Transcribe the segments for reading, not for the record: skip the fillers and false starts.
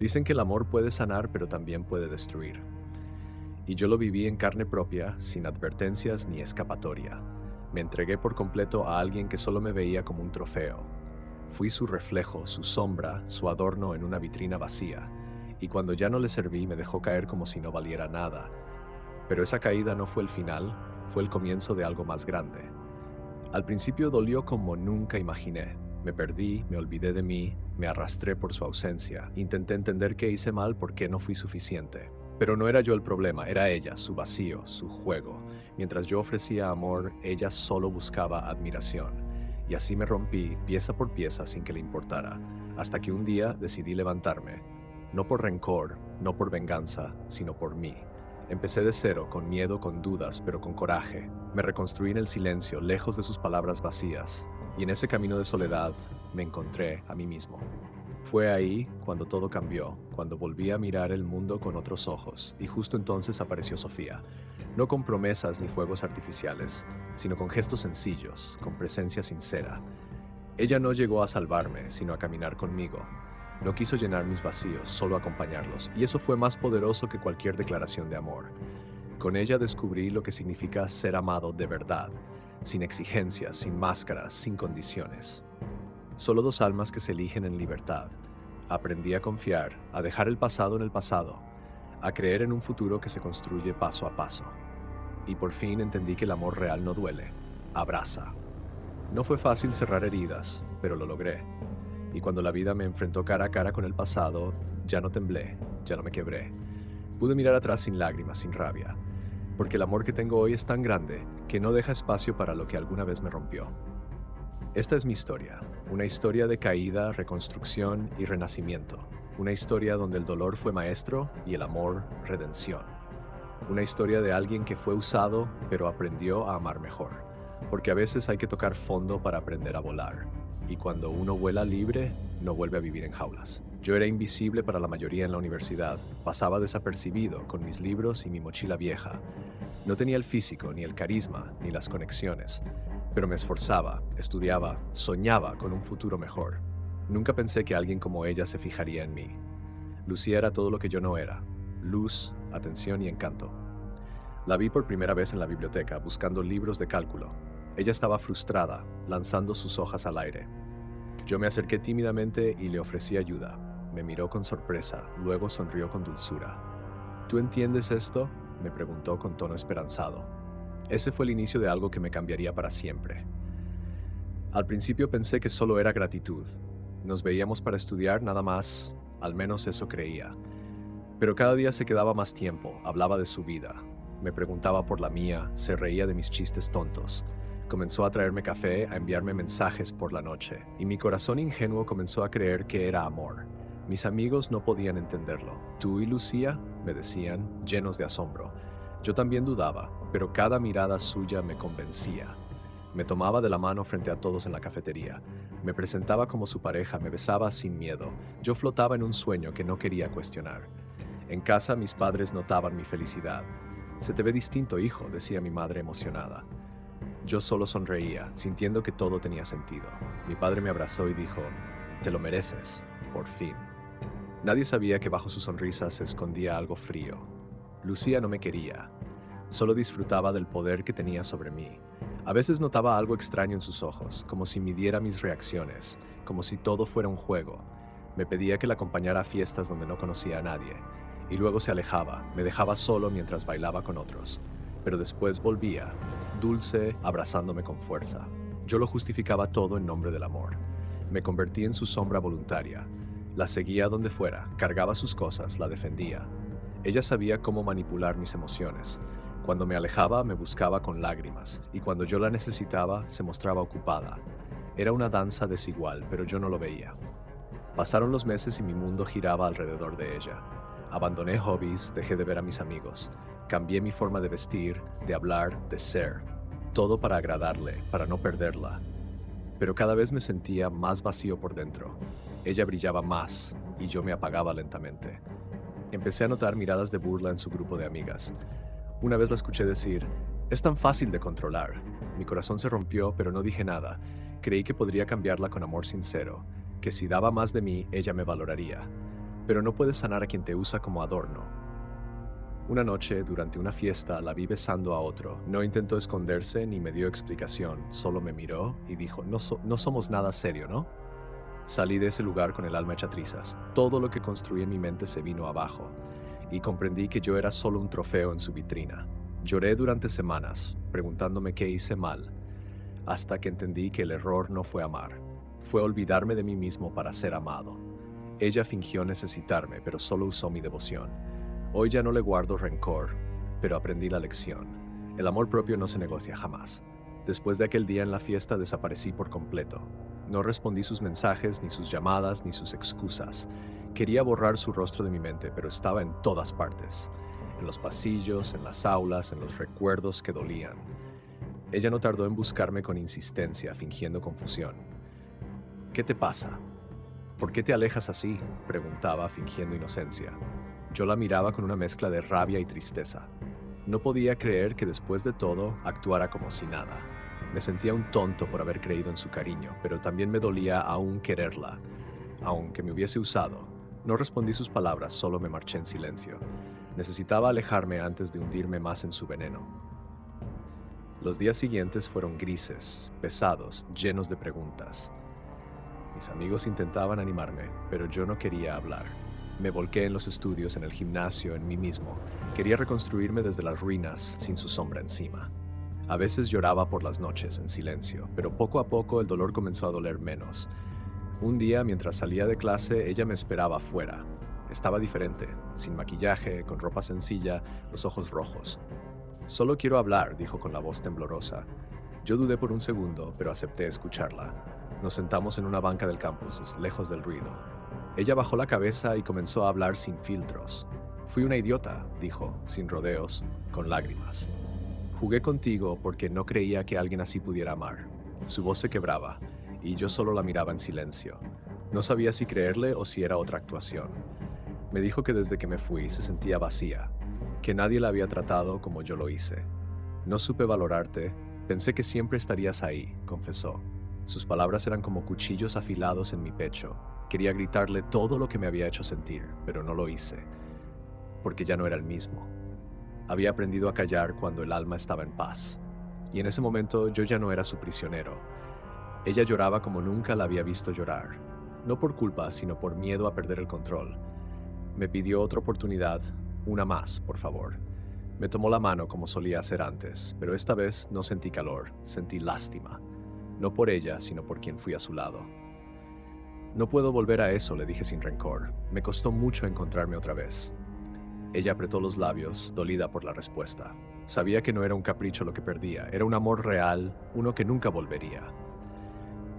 Dicen que el amor puede sanar, pero también puede destruir. Y yo lo viví en carne propia, sin advertencias ni escapatoria. Me entregué por completo a alguien que solo me veía como un trofeo. Fui su reflejo, su sombra, su adorno en una vitrina vacía. Y cuando ya no le serví, me dejó caer como si no valiera nada. Pero esa caída no fue el final, fue el comienzo de algo más grande. Al principio dolió como nunca imaginé. Me perdí, me olvidé de mí, me arrastré por su ausencia. Intenté entender qué hice mal, por qué no fui suficiente. Pero no era yo el problema, era ella, su vacío, su juego. Mientras yo ofrecía amor, ella solo buscaba admiración. Y así me rompí pieza por pieza sin que le importara, hasta que un día decidí levantarme. No por rencor, no por venganza, sino por mí. Empecé de cero, con miedo, con dudas, pero con coraje. Me reconstruí en el silencio, lejos de sus palabras vacías. Y en ese camino de soledad me encontré a mí mismo. Fue ahí cuando todo cambió, cuando volví a mirar el mundo con otros ojos, y justo entonces apareció Sofía. No con promesas ni fuegos artificiales, sino con gestos sencillos, con presencia sincera. Ella no llegó a salvarme, sino a caminar conmigo. No quiso llenar mis vacíos, solo acompañarlos, y eso fue más poderoso que cualquier declaración de amor. Con ella descubrí lo que significa ser amado de verdad, sin exigencias, sin máscaras, sin condiciones. Solo dos almas que se eligen en libertad. Aprendí a confiar, a dejar el pasado en el pasado, a creer en un futuro que se construye paso a paso. Y por fin entendí que el amor real no duele, abraza. No fue fácil cerrar heridas, pero lo logré. Y cuando la vida me enfrentó cara a cara con el pasado, ya no temblé, ya no me quebré. Pude mirar atrás sin lágrimas, sin rabia, porque el amor que tengo hoy es tan grande que no deja espacio para lo que alguna vez me rompió. Esta es mi historia, una historia de caída, reconstrucción y renacimiento. Una historia donde el dolor fue maestro y el amor redención. Una historia de alguien que fue usado, pero aprendió a amar mejor. Porque a veces hay que tocar fondo para aprender a volar. Y cuando uno vuela libre, no vuelve a vivir en jaulas. Yo era invisible para la mayoría en la universidad. Pasaba desapercibido con mis libros y mi mochila vieja. No tenía el físico, ni el carisma, ni las conexiones. Pero me esforzaba, estudiaba, soñaba con un futuro mejor. Nunca pensé que alguien como ella se fijaría en mí. Lucía era todo lo que yo no era: luz, atención y encanto. La vi por primera vez en la biblioteca, buscando libros de cálculo. Ella estaba frustrada, lanzando sus hojas al aire. Yo me acerqué tímidamente y le ofrecí ayuda. Me miró con sorpresa, luego sonrió con dulzura. ¿Tú entiendes esto?, me preguntó con tono esperanzado. Ese fue el inicio de algo que me cambiaría para siempre. Al principio pensé que solo era gratitud. Nos veíamos para estudiar nada más, al menos eso creía. Pero cada día se quedaba más tiempo, hablaba de su vida. Me preguntaba por la mía, se reía de mis chistes tontos. Comenzó a traerme café, a enviarme mensajes por la noche, y mi corazón ingenuo comenzó a creer que era amor. Mis amigos no podían entenderlo. ¿Tú y Lucía?, me decían, llenos de asombro. Yo también dudaba, pero cada mirada suya me convencía. Me tomaba de la mano frente a todos en la cafetería. Me presentaba como su pareja, me besaba sin miedo. Yo flotaba en un sueño que no quería cuestionar. En casa mis padres notaban mi felicidad. «Se te ve distinto, hijo», decía mi madre emocionada. Yo solo sonreía, sintiendo que todo tenía sentido. Mi padre me abrazó y dijo: «Te lo mereces, por fin». Nadie sabía que bajo su sonrisa se escondía algo frío. Lucía no me quería. Solo disfrutaba del poder que tenía sobre mí. A veces notaba algo extraño en sus ojos, como si midiera mis reacciones, como si todo fuera un juego. Me pedía que la acompañara a fiestas donde no conocía a nadie, y luego se alejaba, me dejaba solo mientras bailaba con otros. Pero después volvía, dulce, abrazándome con fuerza. Yo lo justificaba todo en nombre del amor. Me convertí en su sombra voluntaria. La seguía donde fuera, cargaba sus cosas, la defendía. Ella sabía cómo manipular mis emociones. Cuando me alejaba, me buscaba con lágrimas, y cuando yo la necesitaba, se mostraba ocupada. Era una danza desigual, pero yo no lo veía. Pasaron los meses y mi mundo giraba alrededor de ella. Abandoné hobbies, dejé de ver a mis amigos. Cambié mi forma de vestir, de hablar, de ser. Todo para agradarle, para no perderla. Pero cada vez me sentía más vacío por dentro. Ella brillaba más, y yo me apagaba lentamente. Empecé a notar miradas de burla en su grupo de amigas. Una vez la escuché decir: «Es tan fácil de controlar». Mi corazón se rompió, pero no dije nada. Creí que podría cambiarla con amor sincero, que si daba más de mí, ella me valoraría. pero no puedes sanar a quien te usa como adorno. Una noche, durante una fiesta, la vi besando a otro. No intentó esconderse ni me dio explicación, solo me miró y dijo, no somos nada serio, ¿no? Salí de ese lugar con el alma hecha trizas. Todo lo que construí en mi mente se vino abajo, y comprendí que yo era solo un trofeo en su vitrina. Lloré durante semanas, preguntándome qué hice mal, hasta que entendí que el error no fue amar, fue olvidarme de mí mismo para ser amado. Ella fingió necesitarme, pero solo usó mi devoción. Hoy ya no le guardo rencor, pero aprendí la lección. El amor propio no se negocia jamás. Después de aquel día en la fiesta desaparecí por completo. No respondí sus mensajes, ni sus llamadas, ni sus excusas. Quería borrar su rostro de mi mente, pero estaba en todas partes. En los pasillos, en las aulas, en los recuerdos que dolían. Ella no tardó en buscarme con insistencia, fingiendo confusión. ¿Qué te pasa? ¿Por qué te alejas así?, preguntaba, fingiendo inocencia. Yo la miraba con una mezcla de rabia y tristeza. No podía creer que después de todo actuara como si nada. Me sentía un tonto por haber creído en su cariño, pero también me dolía aún quererla, aunque me hubiese usado. No respondí sus palabras, solo me marché en silencio. Necesitaba alejarme antes de hundirme más en su veneno. Los días siguientes fueron grises, pesados, llenos de preguntas. Mis amigos intentaban animarme, pero yo no quería hablar. Me volqué en los estudios, en el gimnasio, en mí mismo. Quería reconstruirme desde las ruinas, sin su sombra encima. A veces lloraba por las noches, en silencio, pero poco a poco el dolor comenzó a doler menos. Un día, mientras salía de clase, ella me esperaba afuera. Estaba diferente, sin maquillaje, con ropa sencilla, los ojos rojos. «Solo quiero hablar», dijo con la voz temblorosa. Yo dudé por un segundo, pero acepté escucharla. Nos sentamos en una banca del campus, lejos del ruido. Ella bajó la cabeza y comenzó a hablar sin filtros. «Fui una idiota», dijo, sin rodeos, con lágrimas. «Jugué contigo porque no creía que alguien así pudiera amar». Su voz se quebraba, y yo solo la miraba en silencio. No sabía si creerle o si era otra actuación. Me dijo que desde que me fui se sentía vacía, que nadie la había tratado como yo lo hice. «No supe valorarte, pensé que siempre estarías ahí», confesó. Sus palabras eran como cuchillos afilados en mi pecho. Quería gritarle todo lo que me había hecho sentir, pero no lo hice, porque ya no era el mismo. Había aprendido a callar cuando el alma estaba en paz, y en ese momento yo ya no era su prisionero. Ella lloraba como nunca la había visto llorar, no por culpa, sino por miedo a perder el control. Me pidió otra oportunidad, una más, por favor. Me tomó la mano como solía hacer antes, pero esta vez no sentí calor, sentí lástima. No por ella, sino por quien fui a su lado. «No puedo volver a eso», le dije sin rencor. Me costó mucho encontrarme otra vez. Ella apretó los labios, dolida por la respuesta. Sabía que no era un capricho lo que perdía, era un amor real, uno que nunca volvería.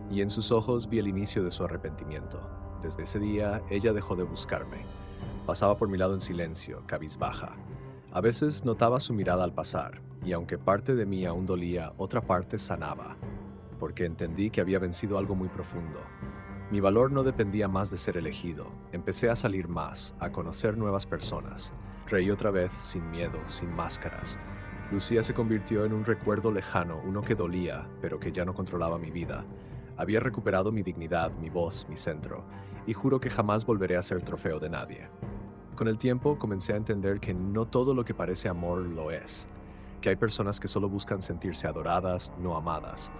Y en sus ojos vi el inicio de su arrepentimiento. Desde ese día, ella dejó de buscarme. Pasaba por mi lado en silencio, cabizbaja. A veces notaba su mirada al pasar, y aunque parte de mí aún dolía, otra parte sanaba, porque entendí que había vencido algo muy profundo. Mi valor no dependía más de ser elegido. Empecé a salir más, a conocer nuevas personas. Reí otra vez, sin miedo, sin máscaras. Lucía se convirtió en un recuerdo lejano, uno que dolía, pero que ya no controlaba mi vida. Había recuperado mi dignidad, mi voz, mi centro, y juro que jamás volveré a ser trofeo de nadie. Con el tiempo comencé a entender que no todo lo que parece amor lo es, que hay personas que solo buscan sentirse adoradas, no amadas.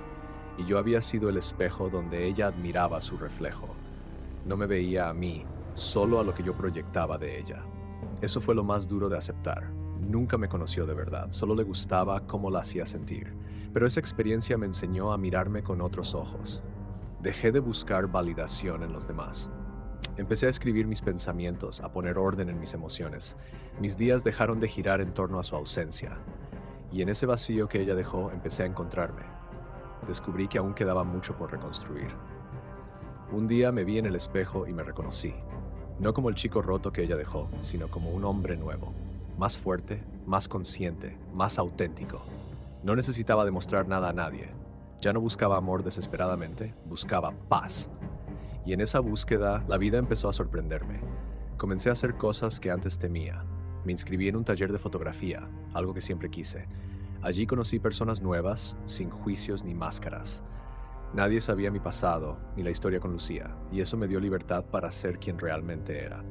Y yo había sido el espejo donde ella admiraba su reflejo. No me veía a mí, solo a lo que yo proyectaba de ella. Eso fue lo más duro de aceptar. Nunca me conoció de verdad, solo le gustaba cómo la hacía sentir. Pero esa experiencia me enseñó a mirarme con otros ojos. Dejé de buscar validación en los demás. Empecé a escribir mis pensamientos, a poner orden en mis emociones. Mis días dejaron de girar en torno a su ausencia. Y en ese vacío que ella dejó, empecé a encontrarme. Descubrí que aún quedaba mucho por reconstruir. Un día me vi en el espejo y me reconocí, no como el chico roto que ella dejó, sino como un hombre nuevo, más fuerte, más consciente, más auténtico. No necesitaba demostrar nada a nadie. Ya no buscaba amor desesperadamente, buscaba paz. Y en esa búsqueda, la vida empezó a sorprenderme. Comencé a hacer cosas que antes temía. Me inscribí en un taller de fotografía, algo que siempre quise. Allí conocí personas nuevas, sin juicios ni máscaras. Nadie sabía mi pasado, ni la historia con Lucía, y eso me dio libertad para ser quien realmente era.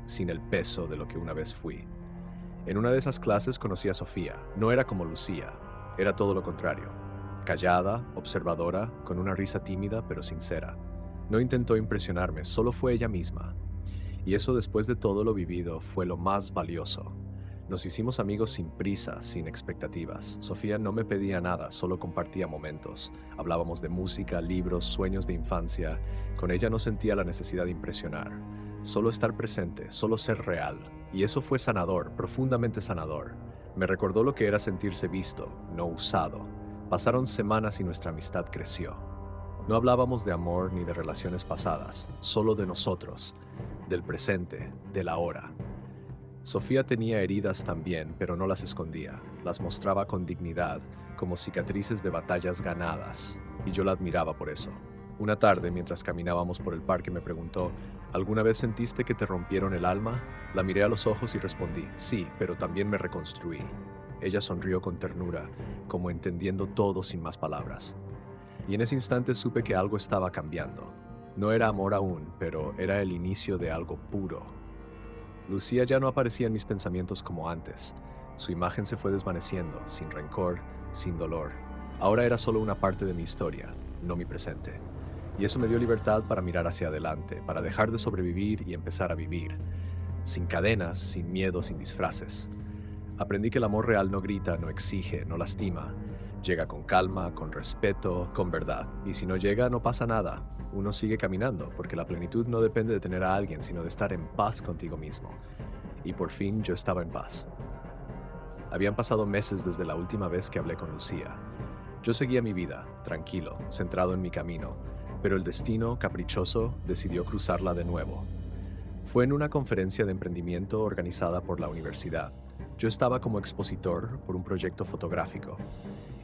sin el peso de lo que una vez fui. En una de esas clases conocí a Sofía. No era como Lucía, era todo lo contrario. Callada, observadora, con una risa tímida pero sincera. No intentó impresionarme, solo fue ella misma. Y eso, después de todo lo vivido, fue lo más valioso. Nos hicimos amigos sin prisa, sin expectativas. Sofía no me pedía nada, solo compartía momentos. Hablábamos de música, libros, sueños de infancia. Con ella no sentía la necesidad de impresionar. Solo estar presente, solo ser real. Y eso fue sanador, profundamente sanador. Me recordó lo que era sentirse visto, no usado. Pasaron semanas y nuestra amistad creció. No hablábamos de amor ni de relaciones pasadas, solo de nosotros, del presente, del ahora. Sofía tenía heridas también, pero no las escondía. Las mostraba con dignidad, como cicatrices de batallas ganadas, y yo la admiraba por eso. Una tarde, mientras caminábamos por el parque, me preguntó, ¿alguna vez sentiste que te rompieron el alma? La miré a los ojos y respondí, sí, pero también me reconstruí. Ella sonrió con ternura, como entendiendo todo sin más palabras. Y en ese instante supe que algo estaba cambiando. No era amor aún, pero era el inicio de algo puro. Lucía ya no aparecía en mis pensamientos como antes. Su imagen se fue desvaneciendo, sin rencor, sin dolor. Ahora era solo una parte de mi historia, no mi presente. Y eso me dio libertad para mirar hacia adelante, para dejar de sobrevivir y empezar a vivir. Sin cadenas, sin miedo, sin disfraces. Aprendí que el amor real no grita, no exige, no lastima. Llega con calma, con respeto, con verdad. Y si no llega, no pasa nada. Uno sigue caminando, porque la plenitud no depende de tener a alguien, sino de estar en paz contigo mismo. Y por fin yo estaba en paz. Habían pasado meses desde la última vez que hablé con Lucía. Yo seguía mi vida, tranquilo, centrado en mi camino, pero el destino, caprichoso, decidió cruzarla de nuevo. Fue en una conferencia de emprendimiento organizada por la universidad. Yo estaba como expositor por un proyecto fotográfico,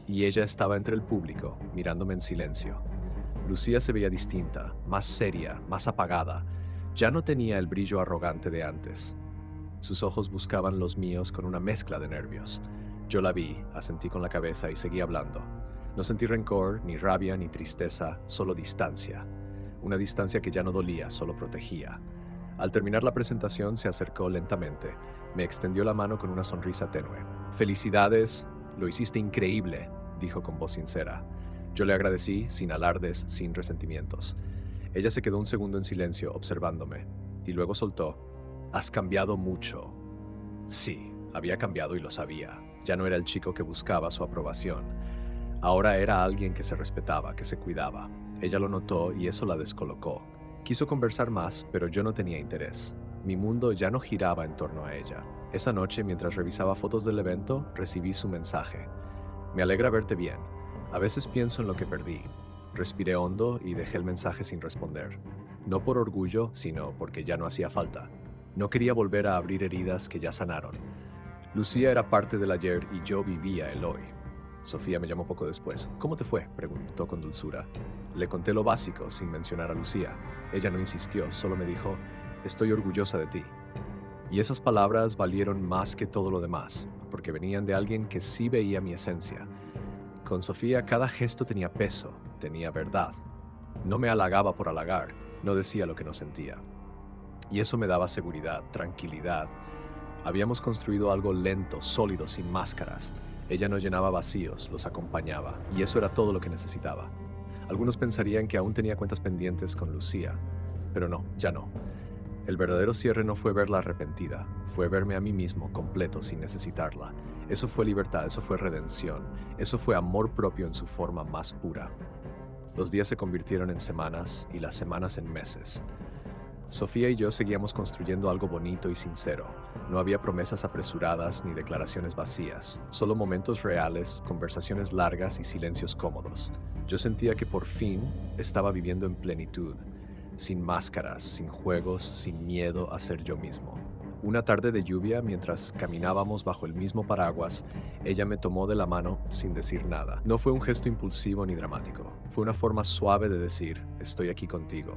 y ella estaba entre el público, mirándome en silencio. Lucía se veía distinta, más seria, más apagada. Ya no tenía el brillo arrogante de antes. Sus ojos buscaban los míos con una mezcla de nervios. Yo la vi, asentí con la cabeza y seguí hablando. No sentí rencor, ni rabia, ni tristeza, solo distancia. Una distancia que ya no dolía, solo protegía. Al terminar la presentación se acercó lentamente. Me extendió la mano con una sonrisa tenue. «Felicidades, lo hiciste increíble», dijo con voz sincera. Yo le agradecí, sin alardes, sin resentimientos. Ella se quedó un segundo en silencio, observándome, y luego soltó, «Has cambiado mucho». Sí, había cambiado y lo sabía. Ya no era el chico que buscaba su aprobación. Ahora era alguien que se respetaba, que se cuidaba. Ella lo notó y eso la descolocó. Quiso conversar más, pero yo no tenía interés. Mi mundo ya no giraba en torno a ella. Esa noche, mientras revisaba fotos del evento, recibí su mensaje. «Me alegra verte bien. A veces pienso en lo que perdí». Respiré hondo y dejé el mensaje sin responder. No por orgullo, sino porque ya no hacía falta. No quería volver a abrir heridas que ya sanaron. Lucía era parte del ayer y yo vivía el hoy. Sofía me llamó poco después. «¿Cómo te fue?», preguntó con dulzura. Le conté lo básico, sin mencionar a Lucía. Ella no insistió, solo me dijo, «Estoy orgullosa de ti». Y esas palabras valieron más que todo lo demás, porque venían de alguien que sí veía mi esencia. Con Sofía cada gesto tenía peso, tenía verdad. No me halagaba por halagar, no decía lo que no sentía. Y eso me daba seguridad, tranquilidad. Habíamos construido algo lento, sólido, sin máscaras. Ella no llenaba vacíos, los acompañaba, y eso era todo lo que necesitaba. Algunos pensarían que aún tenía cuentas pendientes con Lucía, pero no, ya no. El verdadero cierre no fue verla arrepentida, fue verme a mí mismo completo sin necesitarla. Eso fue libertad, eso fue redención, eso fue amor propio en su forma más pura. Los días se convirtieron en semanas y las semanas en meses. Sofía y yo seguíamos construyendo algo bonito y sincero. No había promesas apresuradas ni declaraciones vacías, solo momentos reales, conversaciones largas y silencios cómodos. Yo sentía que por fin estaba viviendo en plenitud, sin máscaras, sin juegos, sin miedo a ser yo mismo. Una tarde de lluvia, mientras caminábamos bajo el mismo paraguas, ella me tomó de la mano sin decir nada. No fue un gesto impulsivo ni dramático, fue una forma suave de decir, «Estoy aquí contigo».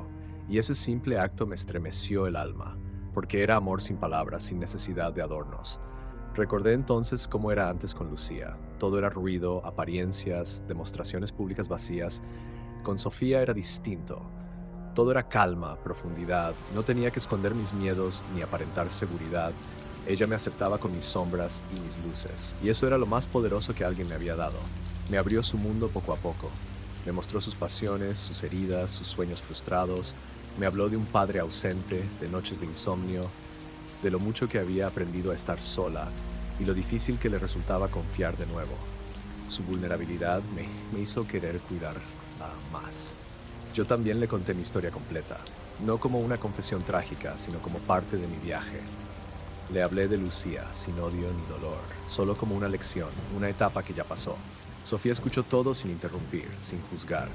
Y ese simple acto me estremeció el alma, porque era amor sin palabras, sin necesidad de adornos. Recordé entonces cómo era antes con Lucía. Todo era ruido, apariencias, demostraciones públicas vacías. Con Sofía era distinto. Todo era calma, profundidad, no tenía que esconder mis miedos ni aparentar seguridad. Ella me aceptaba con mis sombras y mis luces, y eso era lo más poderoso que alguien me había dado. Me abrió su mundo poco a poco. Me mostró sus pasiones, sus heridas, sus sueños frustrados. Me habló de un padre ausente, de noches de insomnio, de lo mucho que había aprendido a estar sola y lo difícil que le resultaba confiar de nuevo. Su vulnerabilidad me hizo querer cuidarla más. Yo también le conté mi historia completa, no como una confesión trágica, sino como parte de mi viaje. Le hablé de Lucía, sin odio ni dolor, solo como una lección, una etapa que ya pasó. Sofía escuchó todo sin interrumpir, sin juzgar.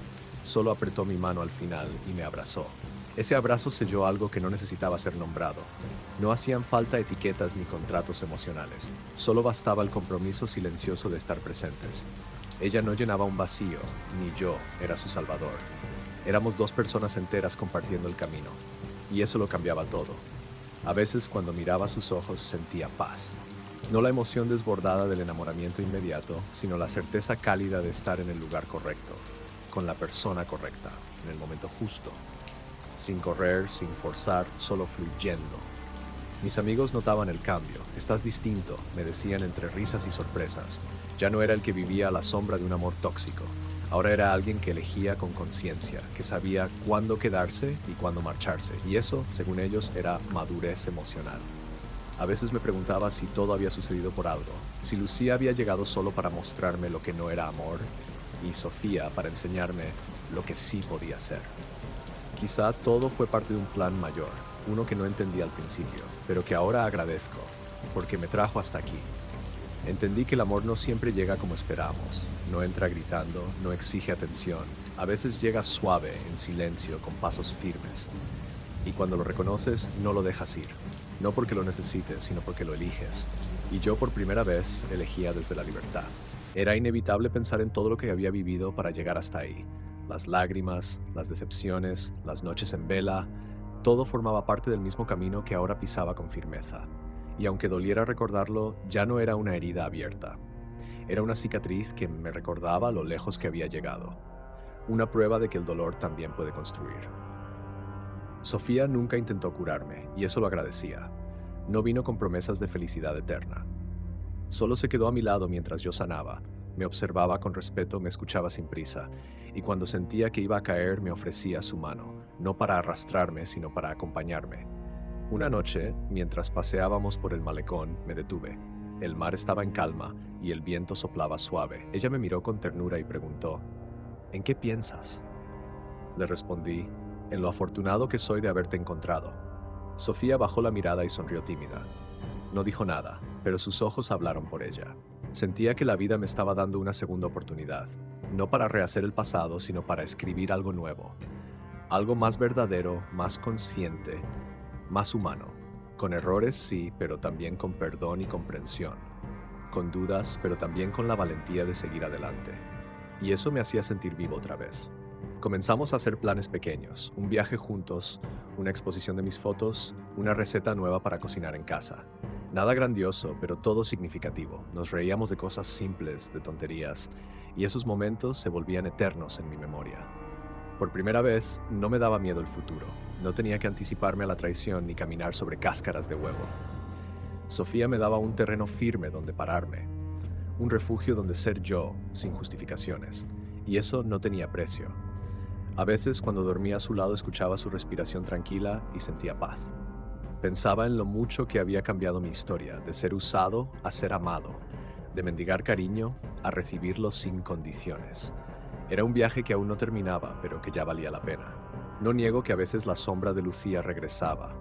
Solo apretó mi mano al final y me abrazó. Ese abrazo selló algo que no necesitaba ser nombrado. No hacían falta etiquetas ni contratos emocionales. Solo bastaba el compromiso silencioso de estar presentes. Ella no llenaba un vacío, ni yo era su salvador. Éramos dos personas enteras compartiendo el camino. Y eso lo cambiaba todo. A veces cuando miraba sus ojos sentía paz. No la emoción desbordada del enamoramiento inmediato, sino la certeza cálida de estar en el lugar correcto, con la persona correcta, en el momento justo. Sin correr, sin forzar, solo fluyendo. Mis amigos notaban el cambio. Estás distinto, me decían entre risas y sorpresas. Ya no era el que vivía a la sombra de un amor tóxico. Ahora era alguien que elegía con conciencia, que sabía cuándo quedarse y cuándo marcharse. Y eso, según ellos, era madurez emocional. A veces me preguntaba si todo había sucedido por algo, si Lucía había llegado solo para mostrarme lo que no era amor, y Sofía para enseñarme lo que sí podía ser. Quizá todo fue parte de un plan mayor, uno que no entendí al principio, pero que ahora agradezco, porque me trajo hasta aquí. Entendí que el amor no siempre llega como esperamos, no entra gritando, no exige atención, a veces llega suave, en silencio, con pasos firmes. Y cuando lo reconoces, no lo dejas ir, no porque lo necesites, sino porque lo eliges. Y yo por primera vez elegía desde la libertad. Era inevitable pensar en todo lo que había vivido para llegar hasta ahí. Las lágrimas, las decepciones, las noches en vela, todo formaba parte del mismo camino que ahora pisaba con firmeza. Y aunque doliera recordarlo, ya no era una herida abierta. Era una cicatriz que me recordaba lo lejos que había llegado. Una prueba de que el dolor también puede construir. Sofía nunca intentó curarme, y eso lo agradecía. No vino con promesas de felicidad eterna. Solo se quedó a mi lado mientras yo sanaba. Me observaba con respeto, me escuchaba sin prisa, y cuando sentía que iba a caer me ofrecía su mano, no para arrastrarme, sino para acompañarme. Una noche, mientras paseábamos por el malecón, me detuve. El mar estaba en calma y el viento soplaba suave. Ella me miró con ternura y preguntó, ¿en qué piensas? Le respondí, en lo afortunado que soy de haberte encontrado. Sofía bajó la mirada y sonrió tímida. No dijo nada, pero sus ojos hablaron por ella. Sentía que la vida me estaba dando una segunda oportunidad, no para rehacer el pasado, sino para escribir algo nuevo. Algo más verdadero, más consciente, más humano. Con errores, sí, pero también con perdón y comprensión. Con dudas, pero también con la valentía de seguir adelante. Y eso me hacía sentir vivo otra vez. Comenzamos a hacer planes pequeños, un viaje juntos, una exposición de mis fotos, una receta nueva para cocinar en casa. Nada grandioso, pero todo significativo. Nos reíamos de cosas simples, de tonterías, y esos momentos se volvían eternos en mi memoria. Por primera vez, no me daba miedo el futuro. No tenía que anticiparme a la traición ni caminar sobre cáscaras de huevo. Sofía me daba un terreno firme donde pararme, un refugio donde ser yo, sin justificaciones, y eso no tenía precio. A veces, cuando dormía a su lado, escuchaba su respiración tranquila y sentía paz. Pensaba en lo mucho que había cambiado mi historia, de ser usado a ser amado, de mendigar cariño a recibirlo sin condiciones. Era un viaje que aún no terminaba, pero que ya valía la pena. No niego que a veces la sombra de Lucía regresaba,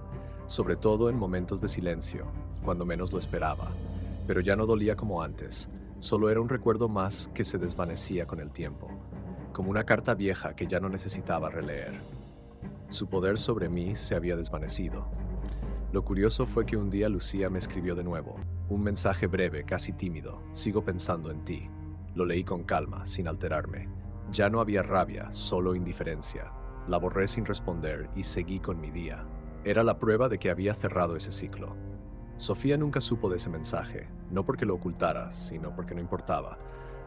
sobre todo en momentos de silencio, cuando menos lo esperaba, pero ya no dolía como antes, solo era un recuerdo más que se desvanecía con el tiempo, como una carta vieja que ya no necesitaba releer. Su poder sobre mí se había desvanecido. Lo curioso fue que un día Lucía me escribió de nuevo, un mensaje breve, casi tímido, sigo pensando en ti. Lo leí con calma, sin alterarme. Ya no había rabia, solo indiferencia. La borré sin responder y seguí con mi día. Era la prueba de que había cerrado ese ciclo. Sofía nunca supo de ese mensaje, no porque lo ocultara, sino porque no importaba.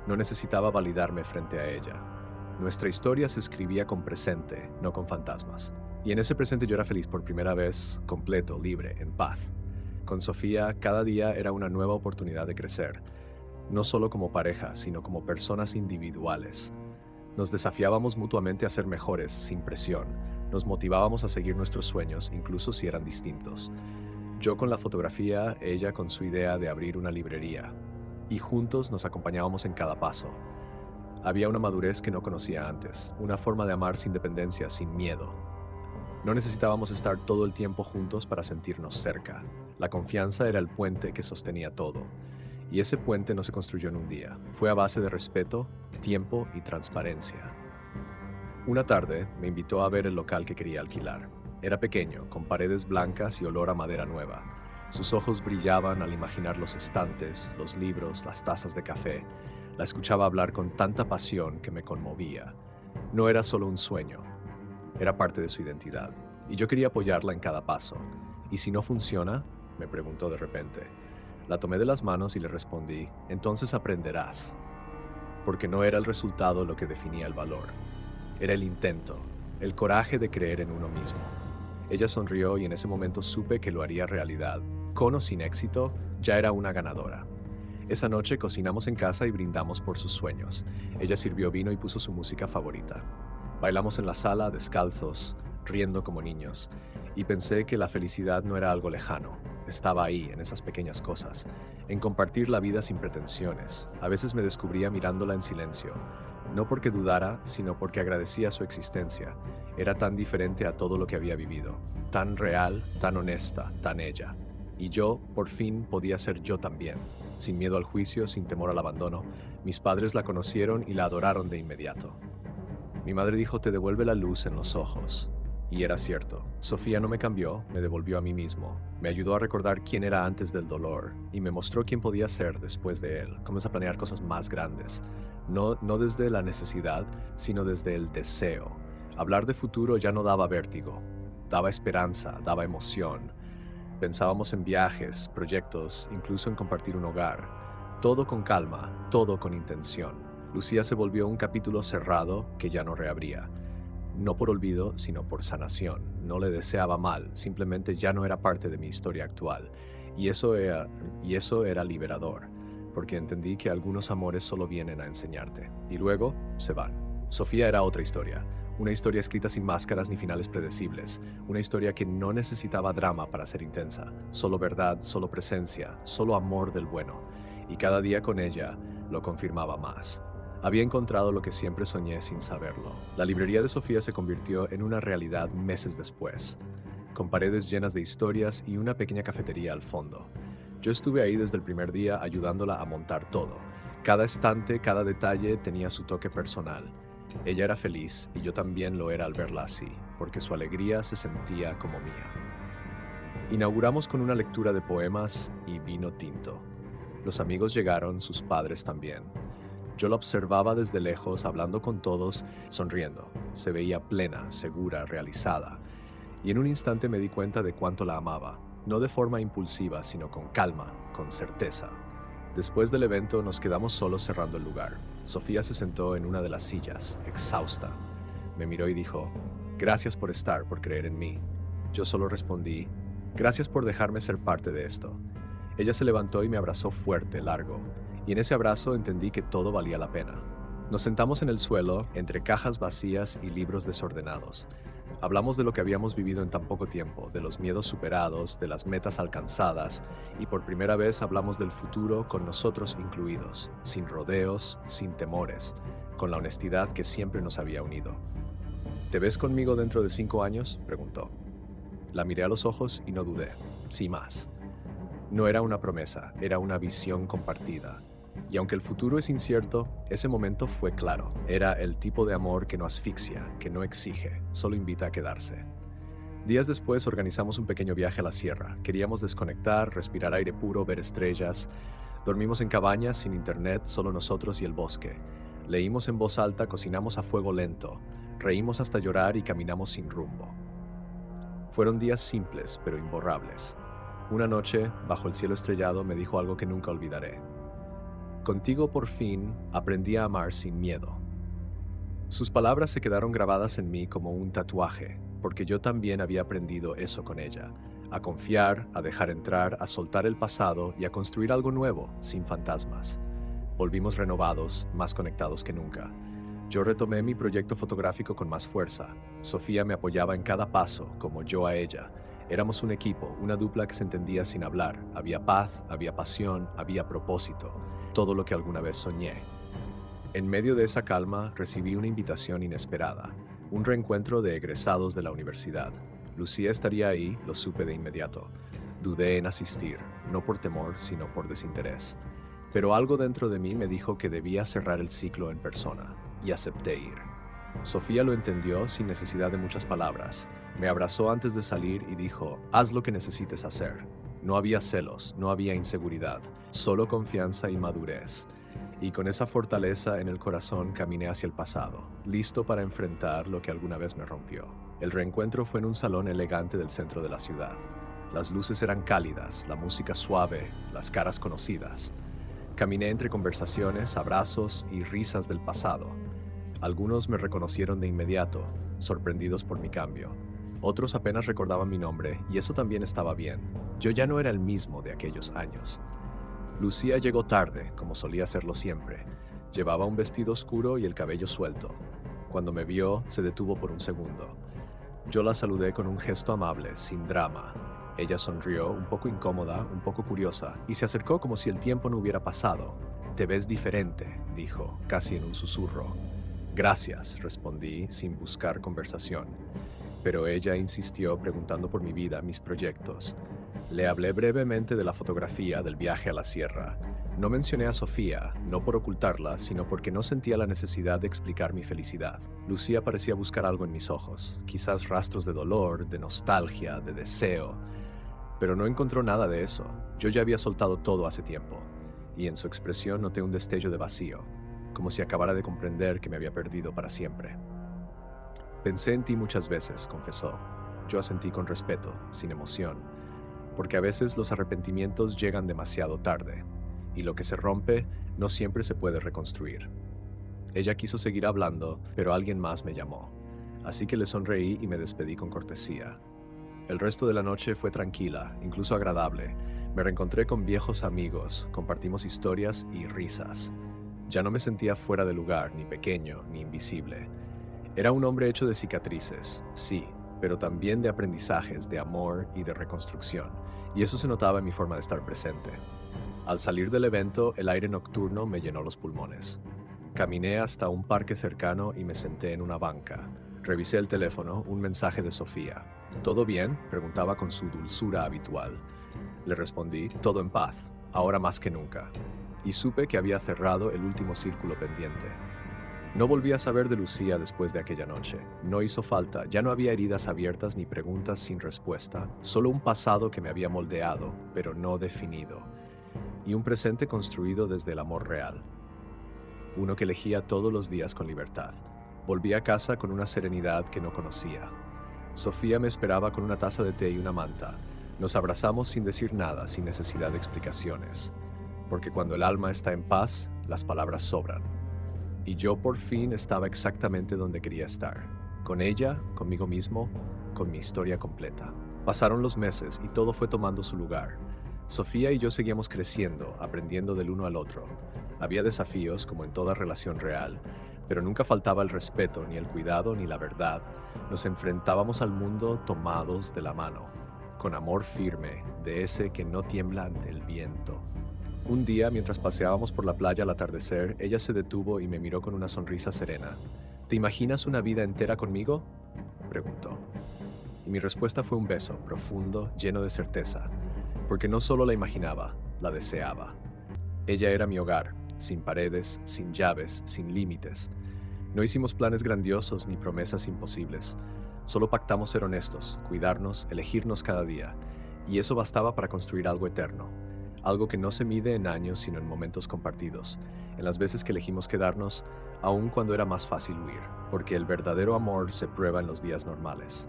No necesitaba validarme frente a ella. Nuestra historia se escribía con presente, no con fantasmas. Y en ese presente yo era feliz por primera vez, completo, libre, en paz. Con Sofía, cada día era una nueva oportunidad de crecer, no solo como pareja, sino como personas individuales. Nos desafiábamos mutuamente a ser mejores, sin presión. Nos motivábamos a seguir nuestros sueños, incluso si eran distintos. Yo con la fotografía, ella con su idea de abrir una librería. Y juntos nos acompañábamos en cada paso. Había una madurez que no conocía antes, una forma de amar sin dependencia, sin miedo. No necesitábamos estar todo el tiempo juntos para sentirnos cerca. La confianza era el puente que sostenía todo. Y ese puente no se construyó en un día. Fue a base de respeto, tiempo y transparencia. Una tarde me invitó a ver el local que quería alquilar. Era pequeño, con paredes blancas y olor a madera nueva. Sus ojos brillaban al imaginar los estantes, los libros, las tazas de café. La escuchaba hablar con tanta pasión que me conmovía. No era solo un sueño, era parte de su identidad. Y yo quería apoyarla en cada paso. ¿Y si no funciona?, me preguntó de repente. La tomé de las manos y le respondí, entonces aprenderás. Porque no era el resultado lo que definía el valor. Era el intento, el coraje de creer en uno mismo. Ella sonrió y en ese momento supe que lo haría realidad. Con o sin éxito, ya era una ganadora. Esa noche cocinamos en casa y brindamos por sus sueños. Ella sirvió vino y puso su música favorita. Bailamos en la sala, descalzos, riendo como niños. Y pensé que la felicidad no era algo lejano. Estaba ahí, en esas pequeñas cosas. En compartir la vida sin pretensiones. A veces me descubría mirándola en silencio. No porque dudara, sino porque agradecía su existencia. Era tan diferente a todo lo que había vivido. Tan real, tan honesta, tan ella. Y yo, por fin, podía ser yo también. Sin miedo al juicio, sin temor al abandono. Mis padres la conocieron y la adoraron de inmediato. Mi madre dijo, te devuelve la luz en los ojos. Y era cierto. Sofía no me cambió, me devolvió a mí mismo. Me ayudó a recordar quién era antes del dolor y me mostró quién podía ser después de él. Comencé a planear cosas más grandes. No desde la necesidad, sino desde el deseo. Hablar de futuro ya no daba vértigo. Daba esperanza, daba emoción. Pensábamos en viajes, proyectos, incluso en compartir un hogar. Todo con calma, todo con intención. Lucía se volvió un capítulo cerrado que ya no reabría. No por olvido, sino por sanación. No le deseaba mal, simplemente ya no era parte de mi historia actual. Y eso era liberador, porque entendí que algunos amores solo vienen a enseñarte, y luego se van. Sofía era otra historia, una historia escrita sin máscaras ni finales predecibles, una historia que no necesitaba drama para ser intensa, solo verdad, solo presencia, solo amor del bueno, y cada día con ella lo confirmaba más. Había encontrado lo que siempre soñé sin saberlo. La librería de Sofía se convirtió en una realidad meses después, con paredes llenas de historias y una pequeña cafetería al fondo. Yo estuve ahí desde el primer día ayudándola a montar todo. Cada estante, cada detalle tenía su toque personal. Ella era feliz y yo también lo era al verla así, porque su alegría se sentía como mía. Inauguramos con una lectura de poemas y vino tinto. Los amigos llegaron, sus padres también. Yo la observaba desde lejos, hablando con todos, sonriendo. Se veía plena, segura, realizada. Y en un instante me di cuenta de cuánto la amaba. No de forma impulsiva, sino con calma, con certeza. Después del evento nos quedamos solos cerrando el lugar. Sofía se sentó en una de las sillas, exhausta. Me miró y dijo, gracias por estar, por creer en mí. Yo solo respondí, gracias por dejarme ser parte de esto. Ella se levantó y me abrazó fuerte, largo. Y en ese abrazo entendí que todo valía la pena. Nos sentamos en el suelo, entre cajas vacías y libros desordenados. Hablamos de lo que habíamos vivido en tan poco tiempo, de los miedos superados, de las metas alcanzadas, y por primera vez hablamos del futuro con nosotros incluidos, sin rodeos, sin temores, con la honestidad que siempre nos había unido. ¿Te ves conmigo dentro de 5 años?, preguntó. La miré a los ojos y no dudé. Sí, más. No era una promesa, era una visión compartida. Y aunque el futuro es incierto, ese momento fue claro. Era el tipo de amor que no asfixia, que no exige, solo invita a quedarse. Días después organizamos un pequeño viaje a la sierra. Queríamos desconectar, respirar aire puro, ver estrellas. Dormimos en cabañas, sin internet, solo nosotros y el bosque. Leímos en voz alta, cocinamos a fuego lento. Reímos hasta llorar y caminamos sin rumbo. Fueron días simples, pero imborrables. Una noche, bajo el cielo estrellado, me dijo algo que nunca olvidaré. Contigo por fin aprendí a amar sin miedo. Sus palabras se quedaron grabadas en mí como un tatuaje. porque yo también había aprendido eso con ella, a confiar, a dejar entrar, a soltar el pasado y a construir algo nuevo, sin fantasmas. Volvimos renovados, más conectados que nunca. Yo retomé mi proyecto fotográfico con más fuerza. Sofía me apoyaba en cada paso, como yo a ella. Éramos un equipo, una dupla que se entendía sin hablar. Había paz, había pasión, había propósito. Todo lo que alguna vez soñé. En medio de esa calma, recibí una invitación inesperada. Un reencuentro de egresados de la universidad. Lucía estaría ahí, lo supe de inmediato. Dudé en asistir, no por temor, sino por desinterés. Pero algo dentro de mí me dijo que debía cerrar el ciclo en persona, y acepté ir. Sofía lo entendió sin necesidad de muchas palabras. Me abrazó antes de salir y dijo, haz lo que necesites hacer. No había celos, no había inseguridad, solo confianza y madurez. Y con esa fortaleza en el corazón caminé hacia el pasado, listo para enfrentar lo que alguna vez me rompió. El reencuentro fue en un salón elegante del centro de la ciudad. Las luces eran cálidas, la música suave, las caras conocidas. Caminé entre conversaciones, abrazos y risas del pasado. Algunos me reconocieron de inmediato, sorprendidos por mi cambio. Otros apenas recordaban mi nombre, y eso también estaba bien. Yo ya no era el mismo de aquellos años. Lucía llegó tarde, como solía hacerlo siempre. Llevaba un vestido oscuro y el cabello suelto. Cuando me vio, se detuvo por un segundo. Yo la saludé con un gesto amable, sin drama. Ella sonrió, un poco incómoda, un poco curiosa, y se acercó como si el tiempo no hubiera pasado. «Te ves diferente», dijo, casi en un susurro. «Gracias», respondí, sin buscar conversación. Pero ella insistió preguntando por mi vida, mis proyectos. Le hablé brevemente de la fotografía, del viaje a la sierra. No mencioné a Sofía, no por ocultarla, sino porque no sentía la necesidad de explicar mi felicidad. Lucía parecía buscar algo en mis ojos, quizás rastros de dolor, de nostalgia, de deseo. Pero no encontró nada de eso. Yo ya había soltado todo hace tiempo, y en su expresión noté un destello de vacío, como si acabara de comprender que me había perdido para siempre. «Pensé en ti muchas veces», confesó. Yo asentí con respeto, sin emoción, porque a veces los arrepentimientos llegan demasiado tarde, y lo que se rompe no siempre se puede reconstruir. Ella quiso seguir hablando, pero alguien más me llamó, así que le sonreí y me despedí con cortesía. El resto de la noche fue tranquila, incluso agradable. Me reencontré con viejos amigos, compartimos historias y risas. Ya no me sentía fuera de lugar, ni pequeño, ni invisible. Era un hombre hecho de cicatrices, sí, pero también de aprendizajes, de amor y de reconstrucción, y eso se notaba en mi forma de estar presente. Al salir del evento, el aire nocturno me llenó los pulmones. Caminé hasta un parque cercano y me senté en una banca. Revisé el teléfono, un mensaje de Sofía. «¿Todo bien?», preguntaba con su dulzura habitual. Le respondí, «Todo en paz, ahora más que nunca». Y supe que había cerrado el último círculo pendiente. No volví a saber de Lucía después de aquella noche. No hizo falta, ya no había heridas abiertas ni preguntas sin respuesta, solo un pasado que me había moldeado, pero no definido, y un presente construido desde el amor real. Uno que elegía todos los días con libertad. Volví a casa con una serenidad que no conocía. Sofía me esperaba con una taza de té y una manta. Nos abrazamos sin decir nada, sin necesidad de explicaciones. Porque cuando el alma está en paz, las palabras sobran. Y yo por fin estaba exactamente donde quería estar. Con ella, conmigo mismo, con mi historia completa. Pasaron los meses y todo fue tomando su lugar. Sofía y yo seguíamos creciendo, aprendiendo del uno al otro. Había desafíos, como en toda relación real, pero nunca faltaba el respeto, ni el cuidado, ni la verdad. Nos enfrentábamos al mundo tomados de la mano, con amor firme, de ese que no tiembla ante el viento. Un día, mientras paseábamos por la playa al atardecer, ella se detuvo y me miró con una sonrisa serena. «¿Te imaginas una vida entera conmigo?», preguntó. Y mi respuesta fue un beso, profundo, lleno de certeza, porque no solo la imaginaba, la deseaba. Ella era mi hogar, sin paredes, sin llaves, sin límites. No hicimos planes grandiosos ni promesas imposibles. Solo pactamos ser honestos, cuidarnos, elegirnos cada día, y eso bastaba para construir algo eterno. Algo que no se mide en años, sino en momentos compartidos, en las veces que elegimos quedarnos, aun cuando era más fácil huir, porque el verdadero amor se prueba en los días normales.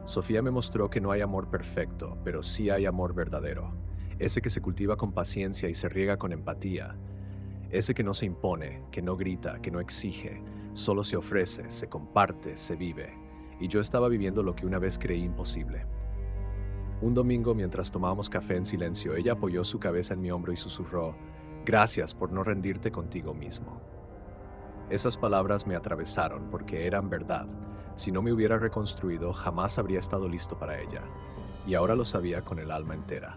Sofía me mostró que no hay amor perfecto, pero sí hay amor verdadero, ese que se cultiva con paciencia y se riega con empatía, ese que no se impone, que no grita, que no exige, solo se ofrece, se comparte, se vive. y yo estaba viviendo lo que una vez creí imposible. Un domingo, mientras tomábamos café en silencio, ella apoyó su cabeza en mi hombro y susurró, «Gracias por no rendirte contigo mismo». Esas palabras me atravesaron porque eran verdad. Si no me hubiera reconstruido, jamás habría estado listo para ella. Y ahora lo sabía con el alma entera.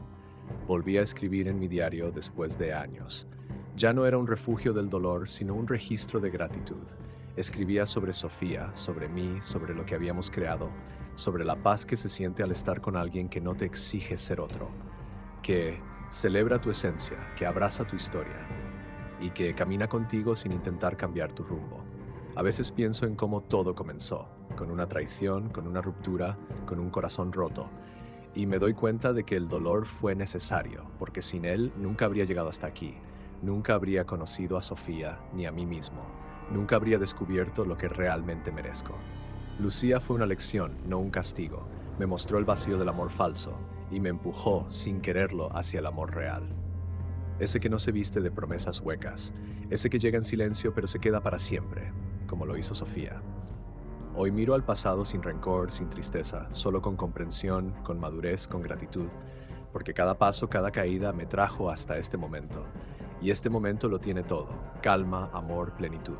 Volví a escribir en mi diario después de años. Ya no era un refugio del dolor, sino un registro de gratitud. Escribía sobre Sofía, sobre mí, sobre lo que habíamos creado, sobre la paz que se siente al estar con alguien que no te exige ser otro, que celebra tu esencia, que abraza tu historia y que camina contigo sin intentar cambiar tu rumbo. A veces pienso en cómo todo comenzó, con una traición, con una ruptura, con un corazón roto, y me doy cuenta de que el dolor fue necesario, porque sin él nunca habría llegado hasta aquí, nunca habría conocido a Sofía ni a mí mismo, nunca habría descubierto lo que realmente merezco. Lucía fue una lección, no un castigo. Me mostró el vacío del amor falso y me empujó, sin quererlo, hacia el amor real. Ese que no se viste de promesas huecas, ese que llega en silencio pero se queda para siempre, como lo hizo Sofía. Hoy miro al pasado sin rencor, sin tristeza, solo con comprensión, con madurez, con gratitud, porque cada paso, cada caída me trajo hasta este momento. Y este momento lo tiene todo: calma, amor, plenitud.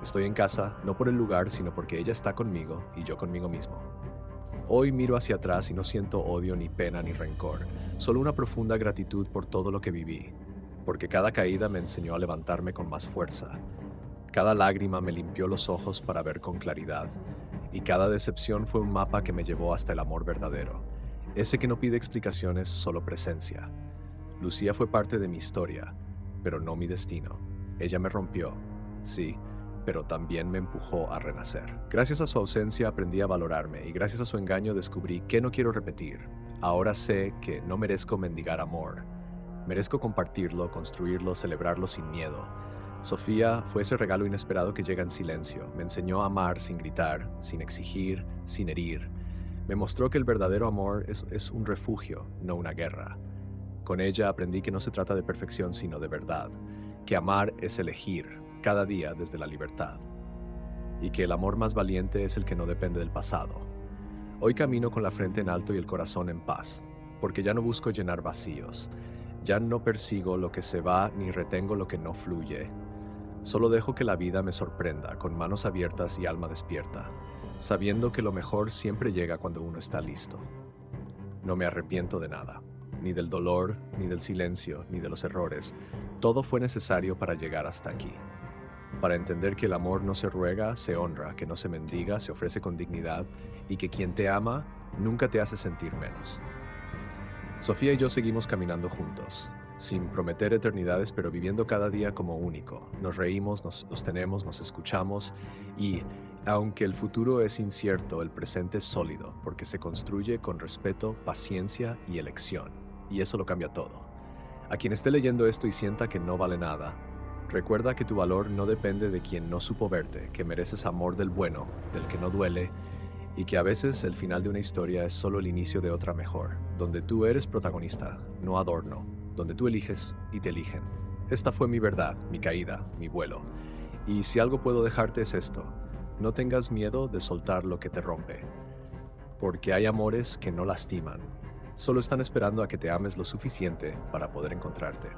Estoy en casa, no por el lugar, sino porque ella está conmigo y yo conmigo mismo. Hoy miro hacia atrás y no siento odio, ni pena, ni rencor, solo una profunda gratitud por todo lo que viví, porque cada caída me enseñó a levantarme con más fuerza. Cada lágrima me limpió los ojos para ver con claridad, y cada decepción fue un mapa que me llevó hasta el amor verdadero, ese que no pide explicaciones, solo presencia. Lucía fue parte de mi historia, pero no mi destino. Ella me rompió, sí, pero también me empujó a renacer. Gracias a su ausencia aprendí a valorarme y gracias a su engaño descubrí que no quiero repetir. Ahora sé que no merezco mendigar amor. Merezco compartirlo, construirlo, celebrarlo sin miedo. Sofía fue ese regalo inesperado que llega en silencio. Me enseñó a amar sin gritar, sin exigir, sin herir. Me mostró que el verdadero amor es un refugio, no una guerra. Con ella aprendí que no se trata de perfección, sino de verdad. Que amar es elegir, cada día desde la libertad. Y que el amor más valiente es el que no depende del pasado. Hoy camino con la frente en alto y el corazón en paz, porque ya no busco llenar vacíos. Ya no persigo lo que se va ni retengo lo que no fluye. Solo dejo que la vida me sorprenda, con manos abiertas y alma despierta, sabiendo que lo mejor siempre llega cuando uno está listo. No me arrepiento de nada, ni del dolor, ni del silencio, ni de los errores. Todo fue necesario para llegar hasta aquí. Para entender que el amor no se ruega, se honra, que no se mendiga, se ofrece con dignidad, y que quien te ama nunca te hace sentir menos. Sofía y yo seguimos caminando juntos, sin prometer eternidades, pero viviendo cada día como único. Nos reímos, nos sostenemos, nos escuchamos, y aunque el futuro es incierto, el presente es sólido, porque se construye con respeto, paciencia y elección, y eso lo cambia todo. A quien esté leyendo esto y sienta que no vale nada, recuerda que tu valor no depende de quien no supo verte, que mereces amor del bueno, del que no duele, y que a veces el final de una historia es solo el inicio de otra mejor, donde tú eres protagonista, no adorno, donde tú eliges y te eligen. Esta fue mi verdad, mi caída, mi vuelo. Y si algo puedo dejarte es esto: no tengas miedo de soltar lo que te rompe, porque hay amores que no lastiman, solo están esperando a que te ames lo suficiente para poder encontrarte.